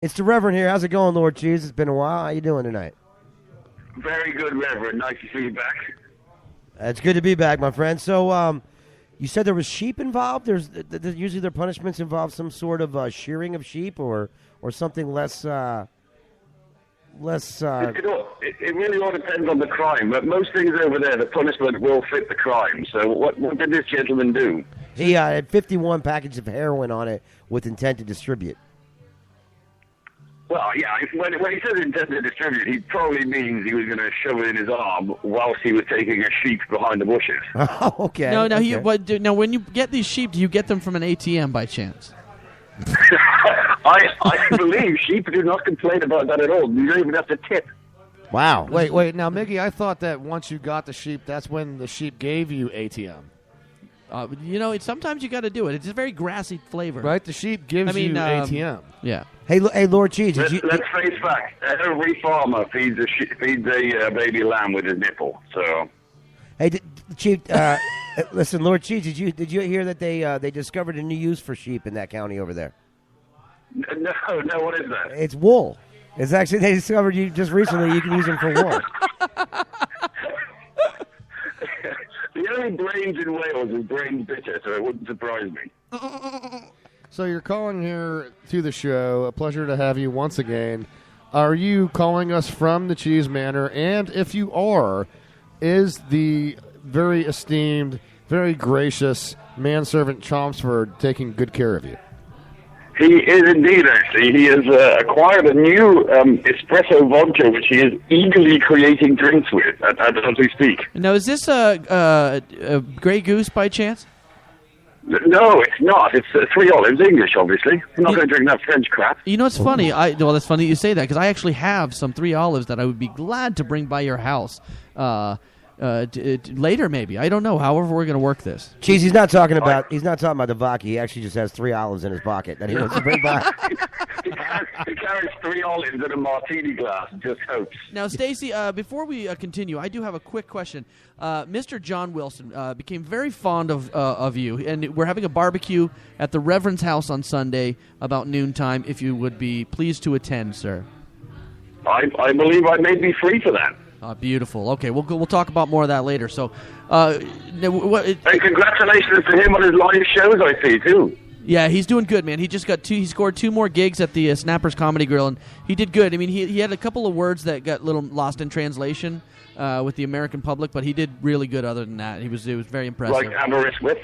It's the Reverend here. How's it going, Lord Cheese? It's been a while. How you doing tonight? Very good, Reverend. Nice to see you back. It's good to be back, my friend. So, you said there was sheep involved. There's usually their punishments involve some sort of shearing of sheep or something less. It really all depends on the crime, but most things over there, the punishment will fit the crime. So what did this gentleman do? He had 51 packages of heroin on it with intent to distribute. Well, yeah, when he says intent to distribute, he probably means he was going to shove it in his arm whilst he was taking a sheep behind the bushes. Oh, okay. No, okay. Now, when you get these sheep, do you get them from an ATM by chance? I believe sheep do not complain about that at all. You don't even have to tip. Wow. Wait. Now, Miggy, I thought that once you got the sheep, that's when the sheep gave you ATM. Sometimes you got to do it. It's a very grassy flavor. Right? The sheep gives you ATM. Yeah. Hey, Lord Cheese, Let's face facts. Every farmer feeds a baby lamb with his nipple. So. Hey, Chief. Listen, Lord Cheese, did you hear that they discovered a new use for sheep in that county over there? No. What is that? It's wool. It's actually they discovered just recently you can use them for wool. The only brains in Wales is brains bitter, so it wouldn't surprise me. So you're calling here to the show. A pleasure to have you once again. Are you calling us from the Cheese Manor? And if you are, is the very esteemed, very gracious manservant Chelmsford taking good care of you? He is indeed, actually. He has acquired a new espresso vodka, which he is eagerly creating drinks with as we speak. Now, is this a Grey Goose by chance? No, it's not. It's Three Olives, English, obviously. I'm not going to drink that French crap. You know, it's funny. That's funny you say that, because I actually have some Three Olives that I would be glad to bring by your house later, maybe. I don't know. However, we're going to work this. Cheese, he's not talking about the vodka. He actually just has 3 olives in his pocket that he wants to bring back. He carries 3 olives in a martini glass and just hopes. Now, Stacy, before we continue, I do have a quick question. Mr. John Wilson became very fond of you, and we're having a barbecue at the Reverend's house on Sunday about noontime. If you would be pleased to attend, sir. I believe I may be free for that. Beautiful. Okay, we'll talk about more of that later. So, hey, congratulations to him on his live shows, I see, too. Yeah, he's doing good, man. He just got he scored 2 more gigs at the Snappers Comedy Grill, and he did good. I mean, he had a couple of words that got a little lost in translation with the American public, but he did really good other than that. It was very impressive. Like Aberystwyth?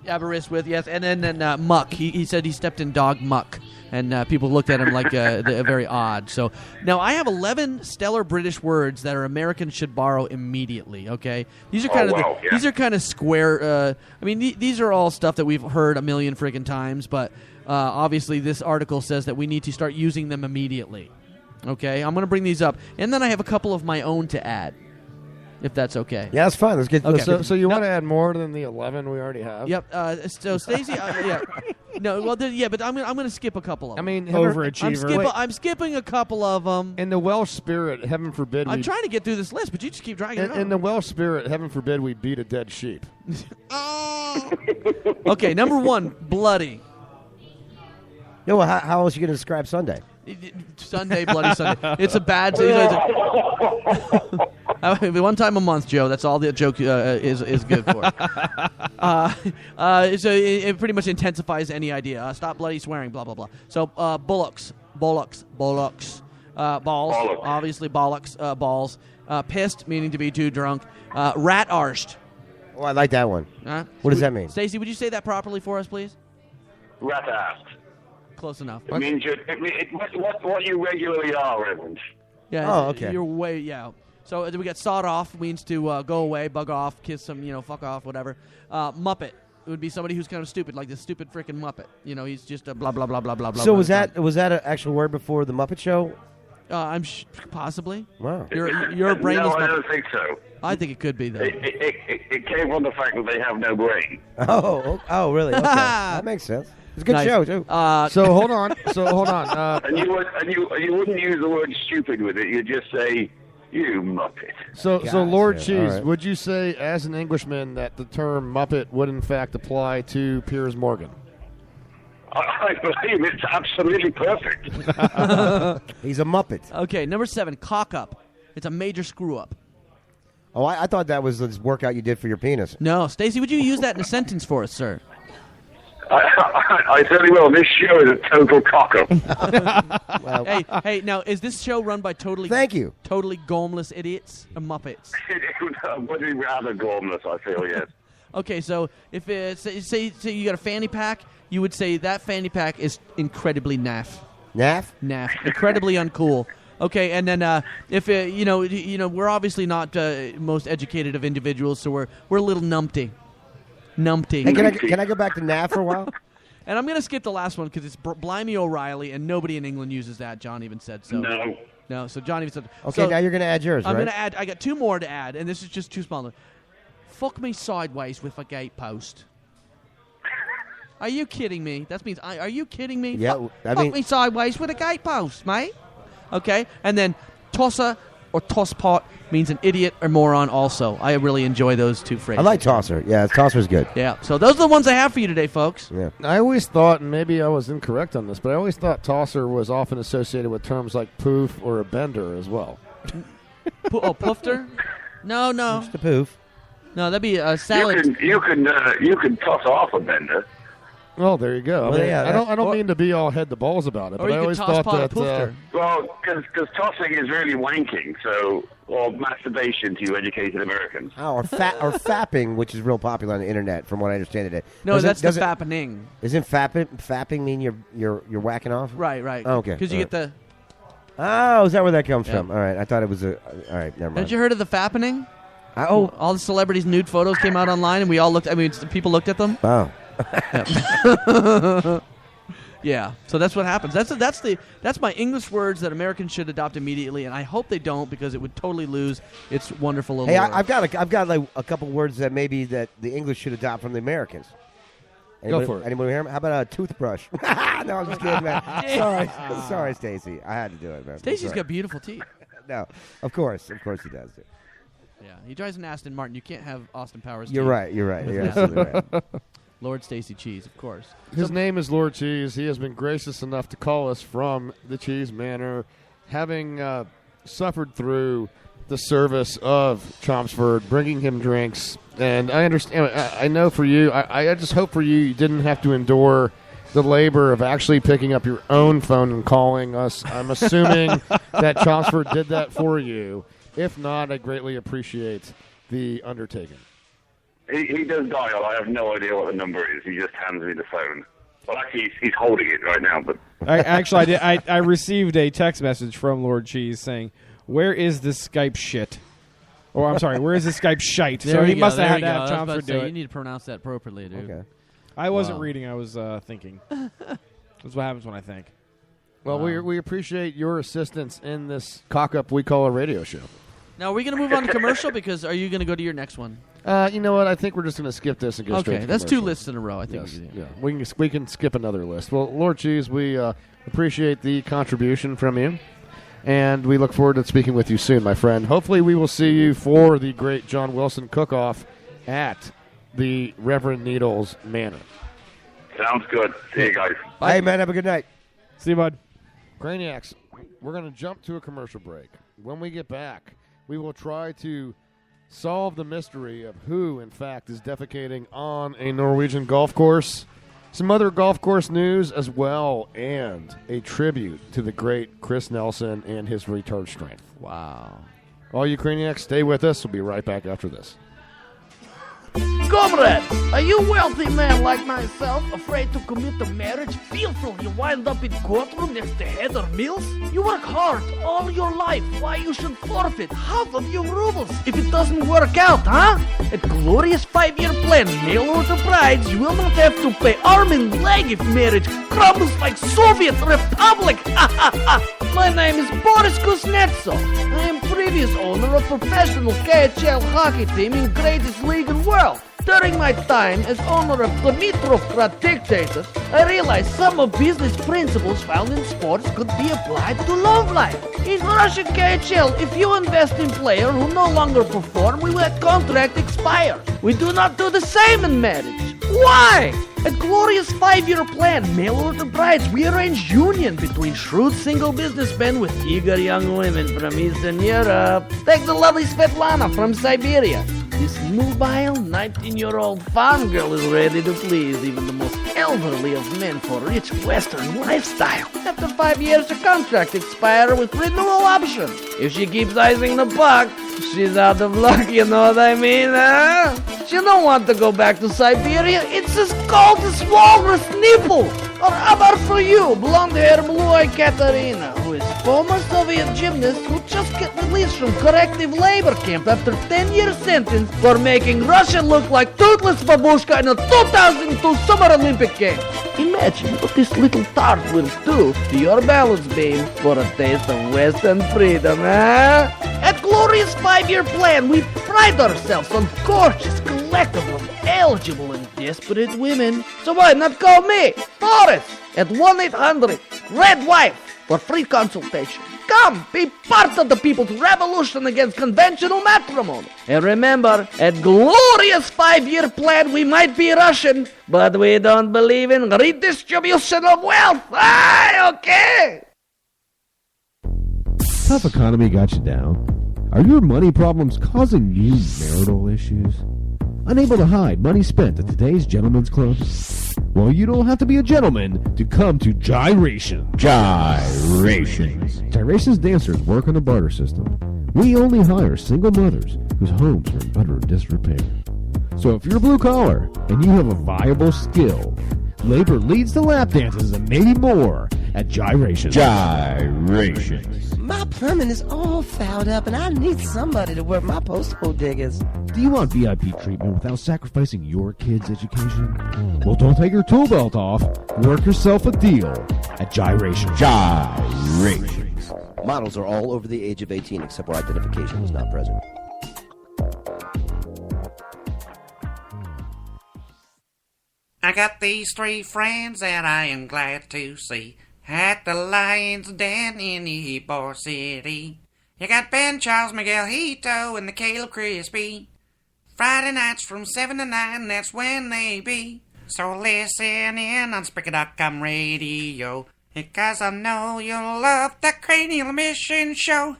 Aberystwyth, yes. And then muck. He said he stepped in dog muck. And people looked at him like very odd. So now I have 11 stellar British words that our Americans should borrow immediately. Okay, these are these are kind of square. I mean, these are all stuff that we've heard a million friggin' times, but obviously this article says that we need to start using them immediately. Okay, I'm going to bring these up, and then I have a couple of my own to add, if that's okay. Yeah, that's fine. Let's get. Okay. So you want to add more than the 11 we already have? Yep. So Stacey, yeah. No, well, but I'm going to skip a couple of them. I mean, overachiever. I'm skipping a couple of them. In the Welsh spirit, heaven forbid. I'm trying to get through this list, but you just keep dragging it on. In the Welsh spirit, heaven forbid we beat a dead sheep. Okay, number 1, bloody. No, how else are you going to describe Sunday? Sunday, bloody Sunday. It's a bad. One time a month, Joe. That's all the joke is good for. So it pretty much intensifies any idea. Stop bloody swearing. Blah blah blah. So bullocks, balls. Obviously bollocks, balls. Pissed, meaning to be too drunk. Rat arsed. Oh, I like that one. What does that mean? Stacey, would you say that properly for us, please? Rat-assed. Close enough. It means what you regularly are, Reverend. Yeah. Oh, okay. You're way, yeah. So we got sawed off, means to go away, bug off, kiss some, fuck off, whatever. Muppet. It would be somebody who's kind of stupid, like this stupid freaking Muppet. He's just a blah, blah, blah, blah, blah, blah. So was that an actual word before the Muppet Show? Possibly. Wow. Your brain is... No, I don't think so. I think it could be, though. It came from the fact that they have no brain. Oh, really? Okay. That makes sense. It's a good show too. So hold on. And you wouldn't use the word stupid with it. You'd just say, "You Muppet." So Lord Cheese, right. Would you say, as an Englishman, that the term Muppet would in fact apply to Piers Morgan? I believe it's absolutely perfect. He's a Muppet. Okay, number 7, cock up. It's a major screw up. Oh, I thought that was this workout you did for your penis. No, Stacy, would you use that in a sentence for us, sir? I certainly will. This show is a total cock-up. Well, Hey, now, is this show run by totally gomeless idiots or Muppets? Would be rather gormless, I feel, yes. Okay, so if say you got a fanny pack, you would say that fanny pack is incredibly naff. Naff? Naff. Incredibly uncool. Okay, and then if you know, we're obviously not most educated of individuals, so we're a little numpty. Numpty. Hey, can I go back to Naff for a while? And I'm going to skip the last one because it's Blimey O'Reilly, and nobody in England uses that. John even said so. No, so John even said. Okay, so now you're going to add yours, I'm right? going to add. I got 2 more to add, and this is just too small. Fuck me sideways with a gatepost. Are you kidding me? That means, are you kidding me? Yeah, fuck me sideways with a gatepost, mate. Okay, and then tosser or tosspot means an idiot or moron also. I really enjoy those 2 phrases. I like tosser. Yeah, tosser's good. Yeah, so those are the ones I have for you today, folks. Yeah. I always thought, and maybe I was incorrect on this, but I always thought tosser was often associated with terms like poof or a bender as well. Poofter? No. Just a poof. No, that'd be a salad. You can toss off a bender. Well, there you go. Well, I mean, yeah, I don't mean to be all head to balls about it, Or but you I could always toss thought pot a that. poofter. Well, because tossing is really wanking, or masturbation to you educated Americans. Oh, or fapping, which is real popular on the internet, from what I understand today. No, that's the fappening. Isn't fapping mean you're whacking off? Right. Oh, okay. Because you get the... Oh, is that where that comes Yeah. from? All right, I thought it was a... All right, never mind. Haven't you heard of the fappening? Oh, All the celebrities' nude photos came out online, and we all looked... I mean, people looked at them. wow. Yeah, so that's what happens. That's my English words that Americans should adopt immediately, and I hope they don't because it would totally lose its wonderful allure. Hey, I've got like a couple words that maybe that the English should adopt from the Americans. Go for it. Anybody hear me? How about a toothbrush? No, I'm just kidding, man. Sorry, Stacy. I had to do it, man. Stacy's Sorry. got beautiful teeth. No, of course he does. Yeah, he drives an Aston Martin. You can't have Austin Powers. You're teeth. right. You're absolutely right. Lord Stacy Cheese, of course. His name is Lord Cheese. He has been gracious enough to call us from the Cheese Manor, having suffered through the service of Chelmsford, bringing him drinks. And I understand. I know for you, I just hope for you didn't have to endure the labor of actually picking up your own phone and calling us. I'm assuming that Chelmsford did that for you. If not, I greatly appreciate the undertaking. He does dial. I have no idea what the number is. He just hands me the phone. Well, actually, he's holding it right now. But I did. I received a text message from Lord Cheese saying, "Where is this Skype shit?" Or I'm sorry, where is this Skype shite? So he must have had to have Chelmsford do You it. need to pronounce that appropriately, dude. Okay. I wasn't Wow. reading. I was thinking. That's what happens when I think. Well, Wow. we appreciate your assistance in this cock-up we call a radio show. Now, are we going to move on to commercial? Because are you going to go to your next one? You know what? I think we're just going to skip this and go straight Okay, to that's 2 commercial. lists in a row. I think Yes, we can do. yeah. We can skip another list. Well, Lord Cheese, we appreciate the contribution from you, and we look forward to speaking with you soon, my friend. Hopefully, we will see you for the great John Wilson cook-off at the Reverend Needles Manor. sounds good. See you guys. Hey, man, have a good night. See you, bud. Craniacs, we're going to jump to a commercial break. When we get back, we will try to solve the mystery of who, in fact, is defecating on a Norwegian golf course. Some other golf course news as well, and a tribute to the great Chris Nelson and his retard strength. Wow. All you Craniacs, stay with us. We'll be right back after this. Comrade, are you a wealthy man like myself, afraid to commit to marriage, fearful you wind up in courtroom next to Heather Mills? You work hard all your life, why you should forfeit half of your rubles if it doesn't work out, huh? A glorious 5-year plan, mail order brides, you will not have to pay arm and leg if marriage crumbles like Soviet Republic! My name is Boris Kuznetsov. I am previous owner of professional KHL hockey team in greatest league in the world. During my time as owner of Dimitrovgrad Dictators, I realized some of business principles found in sports could be applied to love life. In Russian KHL, if you invest in players who no longer perform, we let contract expire. We do not do the same in marriage. Why? At Glorious 5-year plan, mail order brides, we arrange union between shrewd single businessmen with eager young women from Eastern Europe. Take the lovely Svetlana from Siberia. This mobile 19-year-old farm girl is ready to please even the most elderly of men for rich Western lifestyle. After 5 years, her contract expires with renewal option. If she keeps icing the puck, she's out of luck, you know what I mean, huh? She don't want to go back to Siberia. It's as cold as walrus nipple. Or how about for you, blonde-haired, blue-eyed Katerina, who is former Soviet gymnast who just got released from corrective labor camp after 10-year sentence for making Russia look like toothless babushka in the 2002 Summer Olympic Games. Imagine what this little tart will do to your balance beam for a taste of Western freedom, huh? At Glorious 5-year plan, we pride ourselves on gorgeous, collective of eligible and desperate women. So why not call me, Boris, at 1-800-RED-WIFE for free consultation. Come, be part of the people's revolution against conventional matrimony. And remember, at Glorious 5-year plan, we might be Russian, but we don't believe in redistribution of wealth. Ah, okay. Tough economy got you down? Are your money problems causing you marital issues? Unable to hide money spent at today's gentleman's club? Well, you don't have to be a gentleman to come to Gyration. Gyrations. Gyrations dancers work on a barter system. We only hire single mothers whose homes are in utter disrepair. So if you're blue collar and you have a viable skill, labor leads to lap dances and maybe more at Gyrations. Gyrations. My plumbing is all fouled up, and I need somebody to work my posthole diggers. Do you want VIP treatment without sacrificing your kids' education? Well, don't take your tool belt off. Work yourself a deal at Gyration. Gyrations. Models are all over the age of 18 except where identification is not present. I got these 3 friends that I am glad to see at the Lions Den in Ybor City. You got Ben, Charles, Miguel, Hito, and the Caleb Crispy. Friday nights from 7 to 9, that's when they be. So listen in on Spreaker.com radio, because I know you'll love the Cranial Mission Show.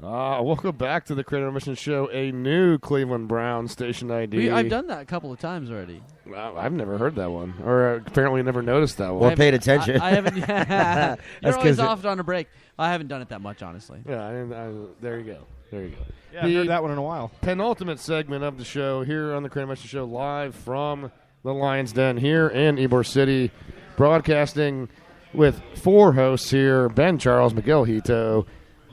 Welcome back to the Cranial Mission Show, a new Cleveland Brown station ID. I've done that a couple of times already. I've never heard that one, or apparently never noticed that one. Or paid attention. I haven't. You're always off on a break. I haven't done it that much, honestly. Yeah, there you go. There you go. Yeah, I've heard that one in a while. Penultimate segment of the show here on the Cranial Mission Show, live from the Lions Den here in Ybor City, broadcasting with 4 hosts here: Ben, Charles, Miguel Hito,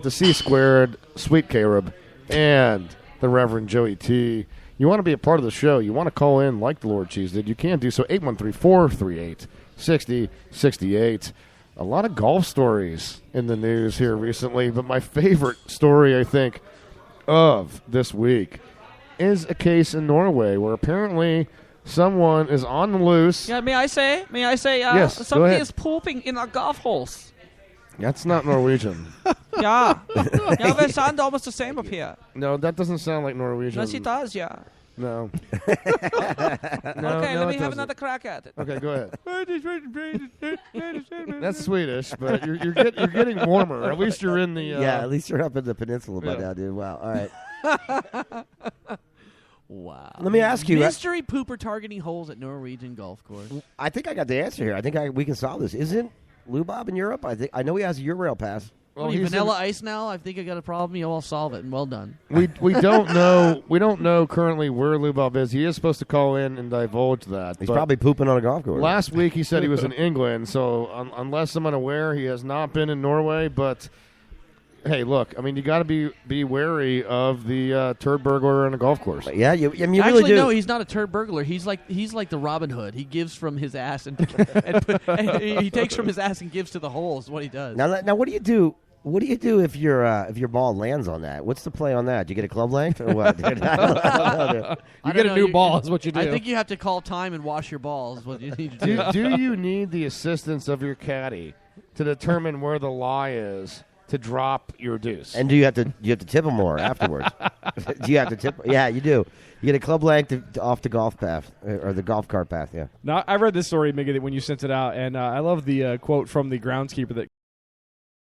the C Squared, Sweet Caleb, and the Reverend Joey T. You want to be a part of the show, you want to call in like the Lord Cheese did, you can do so. 813-438-6068. A lot of golf stories in the news here recently, but my favorite story, I think, of this week is a case in Norway where apparently someone is on the loose. Yeah, may I say, yes, somebody is pooping in our golf holes. That's not Norwegian. Yeah. Yeah, we sound almost the same up here. No, that doesn't sound like Norwegian. Yes, it does, yeah. No. Okay, let me have another crack at it. Okay, go ahead. That's Swedish, but you're getting warmer. At least you're in the... yeah, at least you're up in the peninsula by now, dude. Wow, all right. Wow. Let me ask you... Mystery pooper targeting holes at Norwegian golf course. I think I got the answer here. I think we can solve this. Isn't Lubov in Europe? I know he has a Eurail pass. Well, Vanilla Ice now? I think I got a problem. I'll solve it, and well done. We don't know. We don't know currently where Lubov is. He is supposed to call in and divulge that. He's probably pooping on a golf course. Last week he said he was in England, so unless I'm unaware, he has not been in Norway. But hey, look, I mean, you got to be wary of the turd burglar on a golf course. Yeah, you Actually, really do. No, he's not a turd burglar. He's like the Robin Hood. He gives from his ass and he takes from his ass and gives to the holes. Is what he does. Now, what do you do? What do you do if your ball lands on that? What's the play on that? Do you get a club length or what? Dude? You get a new ball is what you do. I think you have to call time and wash your balls. Is what you need to do. Do you need the assistance of your caddy to determine where the lie is to drop your deuce. And do you have to tip them more afterwards? Do you have to tip? Yeah, you do. You get a club length off the golf path or the golf cart path. Yeah. Now I read this story, Miggy, that when you sent it out, and I love the quote from the groundskeeper that